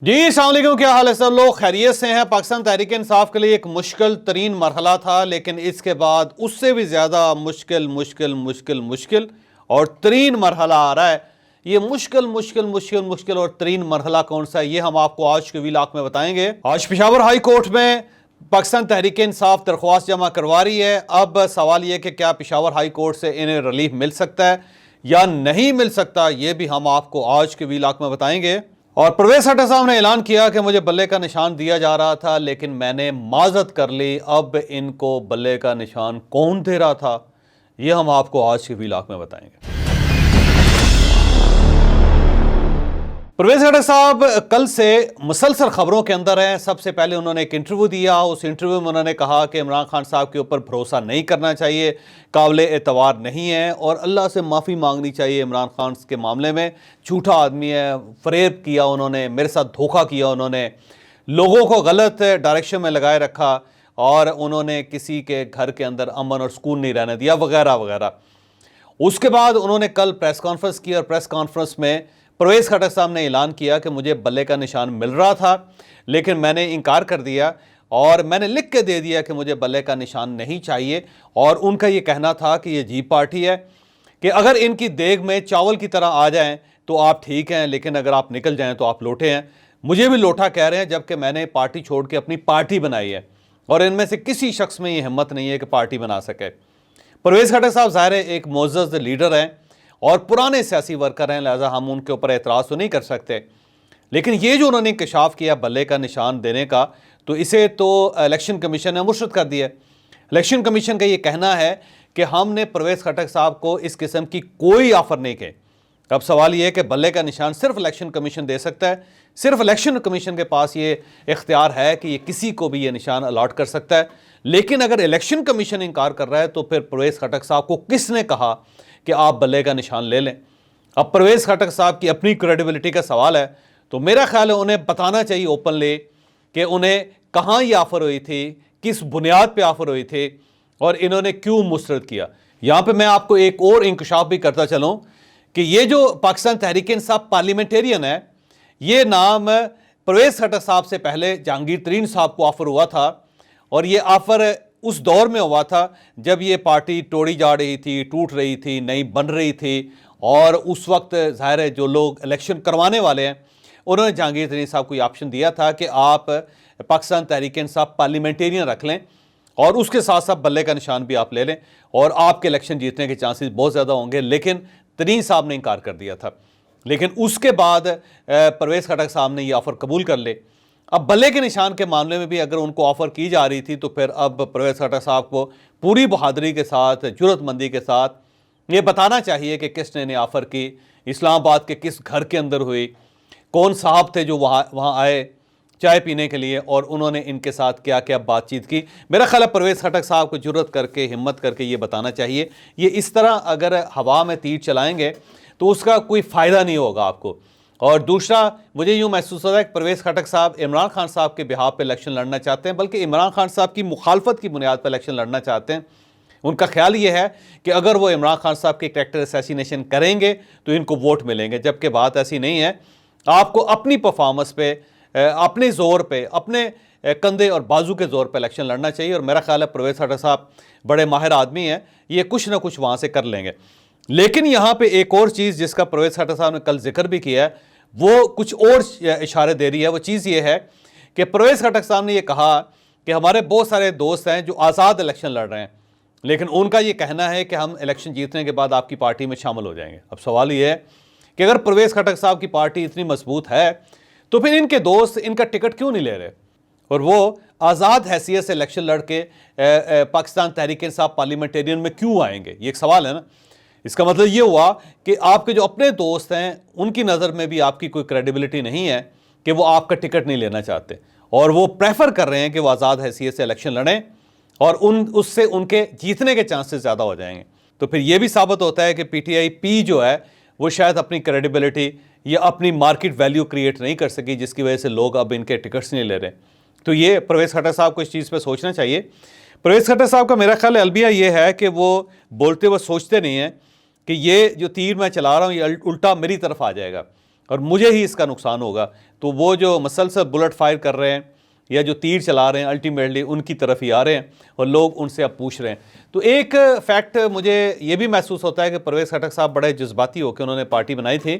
जी अस्सलाम वालेकुम, क्या हाल है सब लोग? खैरियत से हैं? पाकिस्तान तहरीक इंसाफ के लिए एक मुश्किल तरीन मरहला था, लेकिन इसके बाद उससे भी ज़्यादा मुश्किल मुश्किल मुश्किल मुश्किल और तरीन मरहला आ रहा है। ये मुश्किल मुश्किल मुश्किल मुश्किल और तरीन मरहला कौन सा है, ये हम आपको आज के व्लॉग में बताएंगे। आज पेशावर हाई कोर्ट में पाकिस्तान तहरीक इंसाफ दरख्वास्त जमा करवा रही है। अब सवाल यह कि क्या पेशावर हाई कोर्ट से इन्हें रिलीफ मिल सकता है या नहीं मिल सकता, ये भी हम आपको आज के व्लॉग में बताएंगे। और परवेज खट्टर साहब ने ऐलान किया कि मुझे बल्ले का निशान दिया जा रहा था, लेकिन मैंने माजत कर ली। अब इनको बल्ले का निशान कौन दे रहा था, यह हम आपको आज के व्लॉग में बताएंगे। परवेज खट्टर साहब कल से मुसलसल खबरों के अंदर हैं। सबसे पहले उन्होंने एक इंटरव्यू दिया। उस इंटरव्यू में उन्होंने कहा कि इमरान खान साहब के ऊपर भरोसा नहीं करना चाहिए, काबिल एतबार नहीं है और अल्लाह से माफ़ी मांगनी चाहिए। इमरान खान के मामले में झूठा आदमी है, फ़रेब किया उन्होंने, मेरे साथ धोखा किया उन्होंने, लोगों को गलत डायरेक्शन में लगाए रखा और उन्होंने किसी के घर के अंदर अमन और सुकून नहीं रहने दिया, वगैरह वगैरह। उसके बाद उन्होंने कल प्रेस कॉन्फ्रेंस की और प्रेस कॉन्फ्रेंस में परवेज खट्टर साहब ने ऐलान किया कि मुझे बल्ले का निशान मिल रहा था, लेकिन मैंने इनकार कर दिया और मैंने लिख के दे दिया कि मुझे बल्ले का निशान नहीं चाहिए। और उनका ये कहना था कि ये जी पार्टी है, कि अगर इनकी देग में चावल की तरह आ जाएं तो आप ठीक हैं, लेकिन अगर आप निकल जाएं तो आप लोटे हैं। मुझे भी लोटा कह रहे हैं, जबकि मैंने पार्टी छोड़ के अपनी पार्टी बनाई है और इनमें से किसी शख्स में ये हिम्मत नहीं है कि पार्टी बना सके। परवेज खट्टर साहब ज़ाहिर है एक मोअज़्ज़ज़ लीडर हैं और पुराने सियासी वर्कर हैं, लिहाजा हम उनके ऊपर एतराज़ तो नहीं कर सकते। लेकिन ये जो उन्होंने इंकशाफ किया बल्ले का निशान देने का, तो इसे तो इलेक्शन कमीशन ने मुर्शद कर दिया। इलेक्शन कमीशन का ये कहना है कि हमने परवेज खट्टर साहब को इस किस्म की कोई ऑफ़र नहीं की। अब सवाल ये है कि बल्ले का निशान सिर्फ इलेक्शन कमीशन दे सकता है। सिर्फ इलेक्शन कमीशन के पास ये इख्तियार है कि ये किसी को भी ये निशान अलाट कर सकता है। लेकिन अगर इलेक्शन कमीशन इनकार कर रहा है तो फिर परवेज खट्टर साहब को किसने कहा कि आप बल्ले का निशान ले लें? अब परवेज खट्टर साहब की अपनी क्रेडिबिलिटी का सवाल है, तो मेरा ख्याल है उन्हें बताना चाहिए ओपनली कि उन्हें कहाँ ये ऑफ़र हुई थी, किस बुनियाद पे ऑफ़र हुई थी और इन्होंने क्यों मुस्तरद किया। यहाँ पे मैं आपको एक और इंकशाफ भी करता चलूँ कि ये जो पाकिस्तान तहरीक इंसाफ पार्लियामेंटेरियन है, ये नाम परवेज खट्टर साहब से पहले जहांगीर तरीन साहब को ऑफ़र हुआ था और ये ऑफ़र उस दौर में हुआ था जब ये पार्टी तोड़ी जा रही थी, टूट रही थी, नई बन रही थी। और उस वक्त ज़ाहिर है जो लोग इलेक्शन करवाने वाले हैं उन्होंने जहांगीर तरीन साहब को ये ऑप्शन दिया था कि आप पाकिस्तान तहरीक इंसाफ पार्लियामेंटेरियन रख लें और उसके साथ साथ बल्ले का निशान भी आप ले लें और आपके इलेक्शन जीतने के चांसेस बहुत ज़्यादा होंगे। लेकिन तरीन साहब ने इनकार कर दिया था। लेकिन उसके बाद परवेज खट्टर साहब ने ये ऑफ़र कबूल कर ले। अब बल्ले के निशान के मामले में भी अगर उनको ऑफ़र की जा रही थी तो फिर अब परवेज खट्टर साहब को पूरी बहादुरी के साथ, जुर्रतमंदी के साथ ये बताना चाहिए कि किसने इन्हें ऑफ़र की, इस्लामाबाद के किस घर के अंदर हुई, कौन साहब थे जो वहाँ आए चाय पीने के लिए और उन्होंने इनके साथ क्या क्या बातचीत की। मेरा ख्याल है परवेज खट्टर साहब को जुर्रत करके, हिम्मत करके ये बताना चाहिए। ये इस तरह अगर हवा में तीर चलाएंगे तो उसका कोई फ़ायदा नहीं होगा आपको। और दूसरा, मुझे यूँ महसूस होता है कि परवेज खट्टर साहब इमरान खान साहब के बिहाफ पे इलेक्शन लड़ना चाहते हैं, बल्कि इमरान खान साहब की मुखालफत की बुनियाद पर इलेक्शन लड़ना चाहते हैं। उनका ख्याल ये है कि अगर वो इमरान खान साहब के कैरेक्टर असैसिनेशन करेंगे तो इनको वोट मिलेंगे, जबकि बात ऐसी नहीं है। आपको अपनी परफॉर्मेंस पे, अपने ज़ोर पे, अपने कंधे और बाजू के ज़ोर पे इलेक्शन लड़ना चाहिए। और मेरा ख्याल है परवेज खट्टर साहब बड़े माहिर आदमी हैं, ये कुछ ना कुछ वहाँ से कर लेंगे। लेकिन यहाँ पे एक और चीज़ जिसका परवेज खट्टर साहब ने कल जिक्र भी किया है, वो कुछ और इशारे दे रही है। वो चीज़ ये है कि परवेज खट्टर साहब ने ये कहा कि हमारे बहुत सारे दोस्त हैं जो आज़ाद इलेक्शन लड़ रहे हैं, लेकिन उनका ये कहना है कि हम इलेक्शन जीतने के बाद आपकी पार्टी में शामिल हो जाएंगे। अब सवाल ये है कि अगर परवेज खट्टर साहब की पार्टी इतनी मजबूत है तो फिर इनके दोस्त इनका टिकट क्यों नहीं ले रहे और वो आज़ाद हैसियत से इलेक्शन लड़ के पाकिस्तान तहरीक इंसाफ पार्लियामेंटेरियन में क्यों आएंगे? ये एक सवाल है ना। इसका मतलब ये हुआ कि आपके जो अपने दोस्त हैं उनकी नज़र में भी आपकी कोई क्रेडिबिलिटी नहीं है कि वो आपका टिकट नहीं लेना चाहते और वो प्रेफर कर रहे हैं कि वो आज़ाद हैसियत से इलेक्शन लड़ें और उससे उनके जीतने के चांसेस ज़्यादा हो जाएंगे। तो फिर ये भी साबित होता है कि PTI जो है वो शायद अपनी क्रेडिबिलिटी या अपनी मार्केट वैल्यू क्रिएट नहीं कर सकी, जिसकी वजह से लोग अब इनके टिकट्स नहीं ले रहे। तो ये परवेज खट्टर साहब को इस चीज़ पे सोचना चाहिए। परवेज खट्टर साहब का मेरा ख्याल अलबिया ये है कि वो बोलते हुए सोचते नहीं हैं कि ये जो तीर मैं चला रहा हूँ ये उल्टा मेरी तरफ आ जाएगा और मुझे ही इसका नुकसान होगा। तो वो जो मसलसल बुलेट फायर कर रहे हैं या जो तीर चला रहे हैं अल्टीमेटली उनकी तरफ ही आ रहे हैं और लोग उनसे अब पूछ रहे हैं। तो एक फैक्ट मुझे ये भी महसूस होता है कि परवेज़ खटक साहब बड़े जज्बाती होकर उन्होंने पार्टी बनाई थी,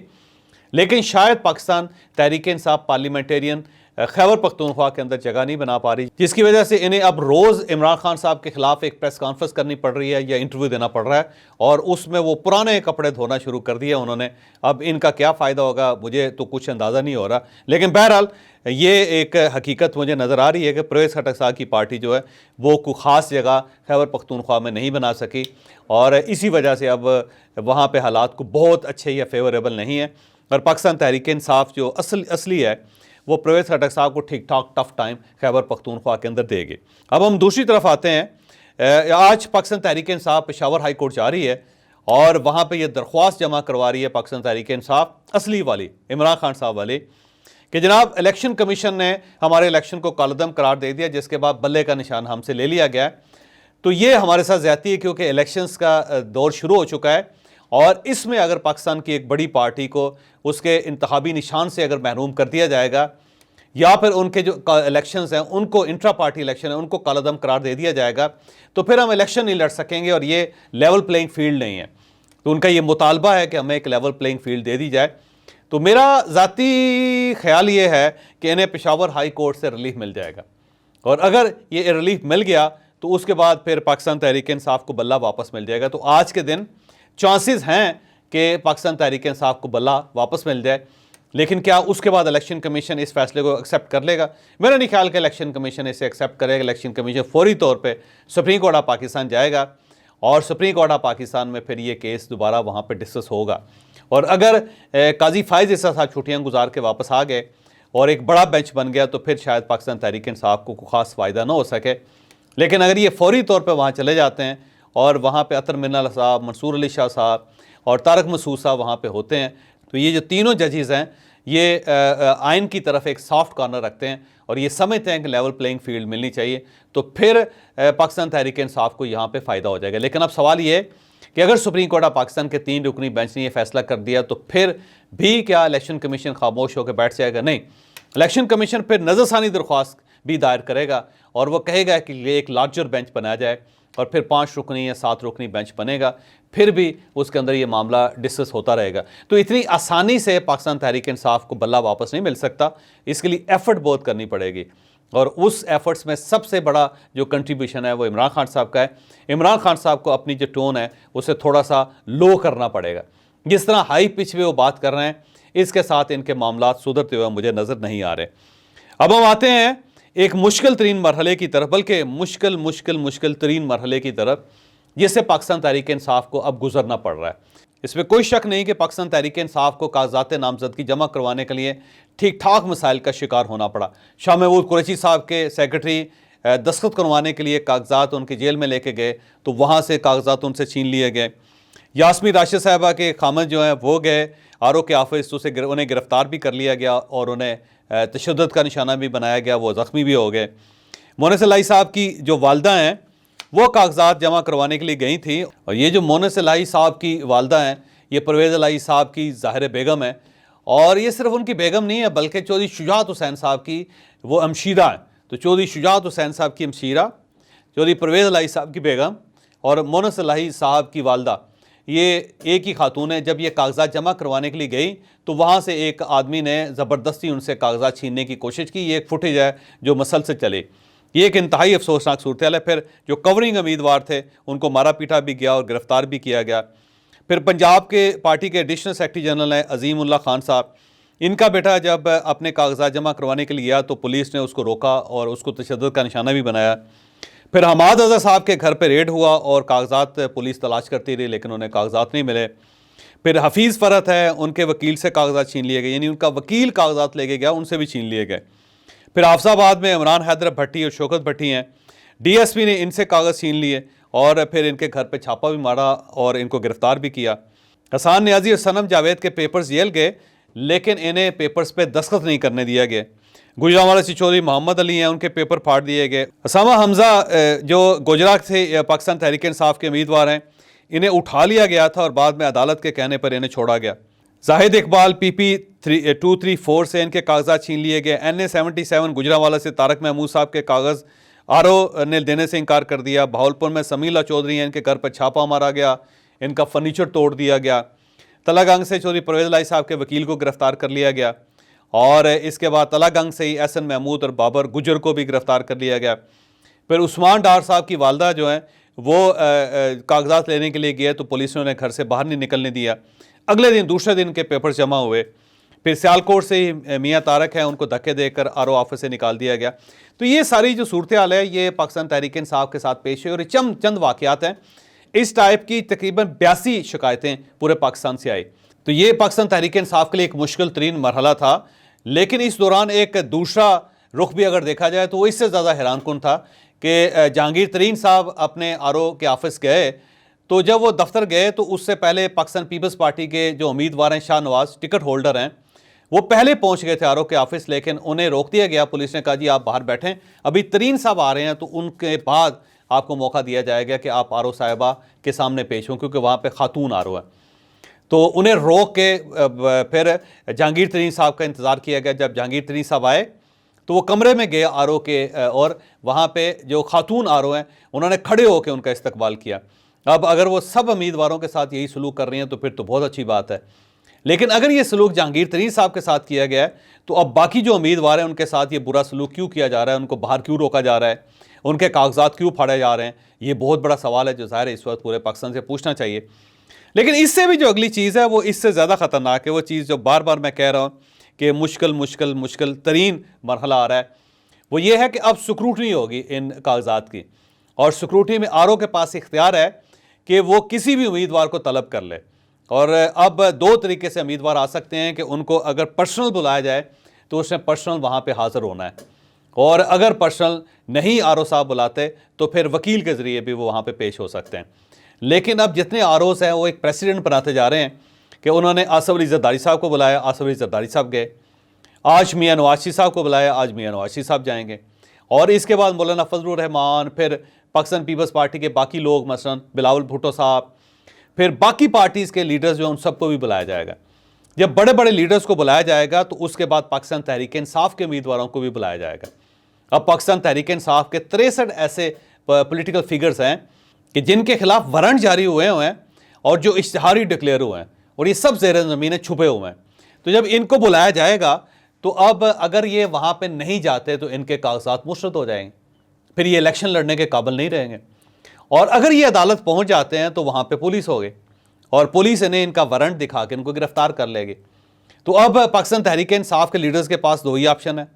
लेकिन शायद पाकिस्तान तहरीक इंसाफ पार्लियामेंटेरियन खैबर पख्तूनख्वा के अंदर जगह नहीं बना पा रही, जिसकी वजह से इन्हें अब रोज़ इमरान खान साहब के खिलाफ एक प्रेस कॉन्फ्रेंस करनी पड़ रही है या इंटरव्यू देना पड़ रहा है, और उसमें वो पुराने कपड़े धोना शुरू कर दिए उन्होंने। अब इनका क्या फ़ायदा होगा मुझे तो कुछ अंदाज़ा नहीं हो रहा, लेकिन बहरहाल ये एक हकीकत मुझे नज़र आ रही है कि परवेज़ खटक साहब की पार्टी जो है वो कोई ख़ास जगह खैबर पख्तूनख्वा में नहीं बना सकी, और इसी वजह से अब वहाँ पर हालात को बहुत अच्छे या फेवरेबल नहीं है। और पाकिस्तान तहरीक इंसाफ जो असली है वो परवेज़ खटक साहब को ठीक ठाक टफ टाइम खैबर पख्तूनख्वा के अंदर देगी। अब हम दूसरी तरफ आते हैं। आज पाकिस्तान तहरीक इंसाफ पेशावर हाई कोर्ट जा रही है और वहाँ पे ये दरख्वास्त जमा करवा रही है पाकिस्तान तहरीक इंसाफ असली वाली, इमरान खान साहब वाली, कि जनाब इलेक्शन कमीशन ने हमारे इलेक्शन को कालअदम करार दे दिया, जिसके बाद बल्ले का निशान हमसे ले लिया गया है। तो ये हमारे साथ ज़्यादती है क्योंकि इलेक्शंस का दौर शुरू हो चुका है और इसमें अगर पाकिस्तान की एक बड़ी पार्टी को उसके इंतखाबी निशान से अगर महरूम कर दिया जाएगा या फिर उनके जो इलेक्शंस हैं उनको इंट्रा पार्टी इलेक्शन है उनको कालअदम करार दे दिया जाएगा, तो फिर हम इलेक्शन नहीं लड़ सकेंगे और ये लेवल प्लेइंग फील्ड नहीं है। तो उनका ये मुतालबा है कि हमें एक लेवल प्लेइंग फील्ड दे दी जाए। तो मेरा ज़ाती ख्याल ये है कि इन्हें पेशावर हाई कोर्ट से रिलीफ मिल जाएगा, और अगर ये रिलीफ मिल गया तो उसके बाद फिर पाकिस्तान तहरीक इंसाफ को बल्ला वापस मिल जाएगा। तो आज के दिन चांसेस हैं कि पाकिस्तान तहरीक इंसाफ को बल्ला वापस मिल जाए, लेकिन क्या उसके बाद इलेक्शन कमीशन इस फैसले को एक्सेप्ट कर लेगा? मेरा नहीं ख्याल कि इलेक्शन कमीशन इसे एक्सेप्ट करेगा। इलेक्शन कमीशन फौरी तौर पे सुप्रीम कोर्ट ऑफ पाकिस्तान जाएगा और सुप्रीम कोर्ट ऑफ पाकिस्तान में फिर ये केस दोबारा वहाँ पे डिस्कस होगा। और अगर काजी फायज़ इस साथ छुट्टियाँ गुजार के वापस आ गए और एक बड़ा बेंच बन गया तो फिर शायद पाकिस्तान तहरीक इंसाफ को ख़ास फ़ायदा ना हो सके। लेकिन अगर ये फौरी तौर पर वहाँ चले जाते हैं और वहाँ पर अतर मिन्नाल साहब, मंसूर अली शाह साहब और तारक मसूद साहब वहाँ पे होते हैं, तो ये जो तीनों जजेस हैं ये आइन की तरफ एक सॉफ्ट कॉर्नर रखते हैं और ये समझते हैं कि लेवल प्लेइंग फील्ड मिलनी चाहिए, तो फिर पाकिस्तान तहरीक इंसाफ को यहाँ पे फ़ायदा हो जाएगा। लेकिन अब सवाल ये कि अगर सुप्रीम कोर्ट ऑफ पाकिस्तान के 3 रुकनी बेंच ने ये फैसला कर दिया तो फिर भी क्या इलेक्शन कमीशन खामोश होकर बैठ जाएगा? नहीं, इलेक्शन कमीशन फिर नज़रसानी दरख्वास्त भी दायर करेगा और वह कहेगा कि ये एक लार्जर बेंच बनाया जाए और फिर 5 रुकनी या 7 रुकनी बेंच बनेगा, फिर भी उसके अंदर ये मामला डिस्कस होता रहेगा। तो इतनी आसानी से पाकिस्तान तहरीक इंसाफ को बल्ला वापस नहीं मिल सकता, इसके लिए एफर्ट बहुत करनी पड़ेगी और उस एफर्ट्स में सबसे बड़ा जो कंट्रीब्यूशन है वो इमरान खान साहब का है। इमरान खान साहब को अपनी जो टोन है उसे थोड़ा सा लो करना पड़ेगा। जिस तरह हाई पिच पे वो बात कर रहे हैं इसके साथ इनके मामला सुधरते हुए मुझे नज़र नहीं आ रहे। अब हम आते हैं एक मुश्किल तरीन मरहले की तरफ, बल्कि मुश्किल तरीन मरहले की तरफ, जिससे पाकिस्तान तहरीक इंसाफ को अब गुजरना पड़ रहा है। इसमें कोई शक नहीं कि पाकिस्तान तहरीक इंसाफ को कागजात नामजदगी जमा करवाने के लिए ठीक ठाक मसाइल का शिकार होना पड़ा। शाह महमूद कुरैशी साहब के सेक्रेटरी दस्तखत करवाने के लिए कागजात उनकी जेल में लेके गए तो वहाँ से कागजात उनसे छीन लिए गए। यास्मीन राशिद साहबा के खामद जो हैं वो गए RO के ऑफिस, उसे उन्हें गिरफ्तार भी कर लिया गया और उन्हें तशद्दुद का निशाना भी बनाया गया, वो ज़ख्मी भी हो गए। मोनस इलाही साहब की जो वालदा हैं वो कागजात जमा करवाने के लिए गई थी, और ये जो मोनस इलाही साहब की वालदा हैं ये परवेज़ इलाही साहब की ज़ाहिर बेगम है, और ये सिर्फ उनकी बेगम नहीं है बल्कि चौधरी शुजात हुसैन साहब की वो अमशीरा है। तो चौधरी शुजात हुसैन साहब की अमशीरा, चौधरी परवेज़ इलाही साहब की बेगम और मोनस इलाही साहब की वालदा, ये एक ही खातून है। जब ये कागजात जमा करवाने के लिए गई तो वहाँ से एक आदमी ने ज़बरदस्ती उनसे कागजात छीनने की कोशिश की। ये एक फुटेज है जो मसल से चले। ये एक इंतहाई अफसोसनाक सूरत है। फिर जो कवरिंग उम्मीदवार थे उनको मारा पीटा भी गया और गिरफ्तार भी किया गया। फिर पंजाब के पार्टी के एडिशनल सेक्रेटरी जनरल हैं अजीम उल्लाह खान साहब, इनका बेटा जब अपने कागजात जमा करवाने के लिए गया तो पुलिस ने उसको रोका और उसको तशद्दुद का निशाना भी बनाया। फिर हमाद अज़हर साहब के घर पर रेड हुआ और कागजात पुलिस तलाश करती रही लेकिन उन्हें कागजात नहीं मिले। फिर हफीज़ फ़रत है, उनके वकील से कागजात छीन लिए गए, यानी उनका वकील कागजात लेके गया, उनसे भी छीन लिए गए। फिर हाफिज़ाबाद में इमरान हैदर भट्टी और शौकत भट्टी हैं, DSP ने इनसे कागज़ छीन लिए और फिर इनके घर पे छापा भी मारा और इनको गिरफ्तार भी किया। हसान नियाज़ी और सनम जावेद के पेपर्स जेल गए लेकिन इन्हें पेपर्स पे दस्तखत नहीं करने दिया गया। गुजरांवाला से चौधरी मोहम्मद अली हैं, उनके पेपर फाड़ दिए गए। असामा हमज़ा जो गुजरात से पाकिस्तान तहरीक इंसाफ के उम्मीदवार हैं, इन्हें उठा लिया गया था और बाद में अदालत के कहने पर इन्हें छोड़ा गया। जाहिद इकबाल PP 234 से इनके कागजात छीन लिए गए। NA 77 गुजरांवाला से तारक महमूद साहब के कागज़ RO ने देने से इनकार कर दिया। भावलपुर में समीला चौधरी हैं, इनके घर पर छापा मारा गया, इनका फर्नीचर तोड़ दिया गया। तलागंग से चौधरी परवेज़ लाई साहब के वकील को गिरफ्तार कर लिया गया और इसके बाद तलागंग से ही SN महमूद और बाबर गुजर को भी गिरफ्तार कर लिया गया। फिर उस्मान डार साहब की वालदा जो है वो कागजात लेने के लिए गए तो पुलिस ने उन्हें घर से बाहर नहीं निकलने दिया। अगले दिन दूसरे दिन के पेपर जमा हुए। फिर सियालकोट से ही मियाँ तारक हैं, उनको धक्के देकर RO ऑफिस से निकाल दिया गया। तो ये सारी जो सूरत हाल है ये पाकिस्तान तहरीक इंसाफ के साथ पेश है और चंद वाक़यात हैं। इस टाइप की तकरीबन 82 शिकायतें पूरे पाकिस्तान से आई। तो ये पाकिस्तान तहरीक इंसाफ के लिए एक मुश्किल तरीन मरहला था, लेकिन इस दौरान एक दूसरा रुख भी अगर देखा जाए तो वो इससे ज़्यादा हैरानकुन था कि जहांगीर तरीन साहब अपने RO के ऑफिस गए तो जब वो दफ्तर गए तो उससे पहले पाकिस्तान पीपल्स पार्टी के जो उम्मीदवार हैं, शाह नवाज टिकट होल्डर हैं, वो पहले पहुंच गए थे RO के ऑफिस, लेकिन उन्हें रोक दिया गया। पुलिस ने कहा जी आप बाहर बैठें, अभी तरीन साहब आ रहे हैं तो उनके बाद आपको मौका दिया जाएगा कि आप RO साहिबा के सामने पेश हों, क्योंकि वहाँ पे खातून RO है। तो उन्हें रोक के फिर जहांगीर तरीन साहब का इंतज़ार किया गया। जब जहांगीर तरीन साहब आए तो वो कमरे में गए RO के और वहाँ पे जो खातून RO हैं उन्होंने खड़े होकर उनका इस्तकबाल किया। अब अगर वो सब उम्मीदवारों के साथ यही सलूक कर रही हैं तो फिर तो बहुत अच्छी बात है, लेकिन अगर ये सलूक जहांगीर तरीन साहब के साथ किया गया है तो अब बाकी जो उम्मीदवार हैं उनके साथ ये बुरा सलूक क्यों किया जा रहा है, उनको बाहर क्यों रोका जा रहा है, उनके कागजात क्यों फाड़े जा रहे हैं, ये बहुत बड़ा सवाल है जो ज़ाहिर है इस वक्त पूरे पाकिस्तान से पूछना चाहिए। लेकिन इससे भी जो अगली चीज़ है वो इससे ज़्यादा ख़तरनाक है। वो चीज़ जो बार बार मैं कह रहा हूँ कि मुश्किल तरीन मरहला आ रहा है, वो ये है कि अब स्क्रूटनी होगी इन कागजात की, और स्क्रूटनी में RO के पास इख्तियार है कि वो किसी भी उम्मीदवार को तलब कर ले। और अब दो तरीके से उम्मीदवार आ सकते हैं कि उनको अगर पर्सनल बुलाया जाए तो उसने पर्सनल वहाँ पे हाज़िर होना है, और अगर पर्सनल नहीं RO साहब बुलाते तो फिर वकील के ज़रिए भी वो वहाँ पे पेश हो सकते हैं। लेकिन अब जितने ROs हैं वो एक प्रेसिडेंट बनाते जा रहे हैं कि उन्होंने आसिफ अली जरदारी साहब को बुलाया, आसिफ अली जरदारी साहब गए, आज मियाँ नवाज साहब को बुलाया, आज मियाँ नवाज साहब जाएंगे, और इसके बाद मौलाना फजलुर रहमान, फिर पाकिस्तान पीपल्स पार्टी के बाकी लोग मसलन बिलावल भुट्टो साहब, फिर बाकी पार्टीज़ के लीडर्स जो हैं उन सबको भी बुलाया जाएगा। जब बड़े बड़े लीडर्स को बुलाया जाएगा तो उसके बाद पाकिस्तान तहरीक इंसाफ के उम्मीदवारों को भी बुलाया जाएगा। अब पाकिस्तान तहरीक इंसाफ के 63 ऐसे पॉलिटिकल फिगर्स हैं कि जिनके खिलाफ वारंट जारी हुए हैं और जो इश्तिहारी डिक्लेयर हुए हैं, और ये सब ज़ेर ज़मीन छुपे हुए हैं। तो जब इनको बुलाया जाएगा तो अब अगर ये वहाँ पे नहीं जाते तो इनके कागजात मुस्तरद हो जाएंगे, फिर ये इलेक्शन लड़ने के काबिल नहीं रहेंगे, और अगर ये अदालत पहुँच जाते हैं तो वहाँ पे पुलिस होगी और पुलिस इन्हें इनका वारंट दिखा के इनको गिरफ्तार कर लेगी। तो अब पाकिस्तान तहरीक इंसाफ के लीडर्स के पास दो ही ऑप्शन है,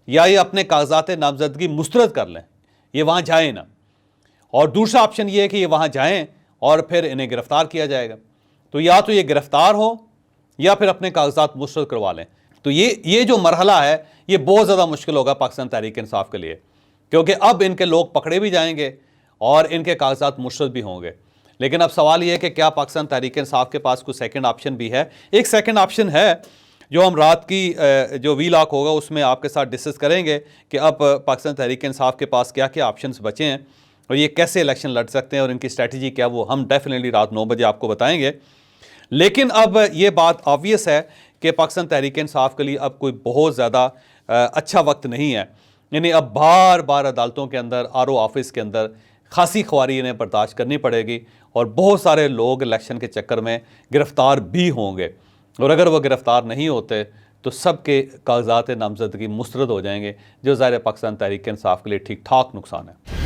या ये अपने कागजात नामजदगी मुस्तरद कर लें, ये वहाँ जाएँ ना, और दूसरा ऑप्शन ये है कि ये वहाँ जाएँ और फिर इन्हें गिरफ्तार किया जाएगा। तो या तो ये गिरफ्तार हो या फिर अपने कागजात मुस्तरद करवा लें। तो ये जो मरहला है ये बहुत ज़्यादा मुश्किल होगा पाकिस्तान तहरीक इंसाफ के लिए, क्योंकि अब इनके लोग पकड़े भी जाएंगे और इनके कागजात मुस्तरद भी होंगे। लेकिन अब सवाल ये है कि क्या पाकिस्तान तहरीक इंसाफ के पास कोई सेकंड ऑप्शन भी है। एक सेकंड ऑप्शन है जो हम रात की जो वीलॉग होगा उसमें आपके साथ डिस्कस करेंगे कि अब पाकिस्तान तहरीक इंसाफ के पास क्या क्या ऑप्शंस बचे हैं और ये कैसे इलेक्शन लड़ सकते हैं और इनकी स्ट्रैटेजी क्या, वो हम डेफिनेटली रात 9 बजे आपको बताएंगे। लेकिन अब ये बात ऑब्वियस है कि पाकिस्तान तहरीक इंसाफ के लिए अब कोई बहुत ज़्यादा अच्छा वक्त नहीं है। यानी अब बार बार अदालतों के अंदर, RO ऑफिस के अंदर खासी ख्वारी इन्हें बर्दाश्त करनी पड़ेगी, और बहुत सारे लोग इलेक्शन के चक्कर में गिरफ़्तार भी होंगे, और अगर वो गिरफ़्तार नहीं होते तो सबके कागजात नामजदगी मुस्तरद हो जाएंगे, जो ज़ाहिर पाकिस्तान तहरीक इंसाफ के लिए ठीक ठाक नुकसान है।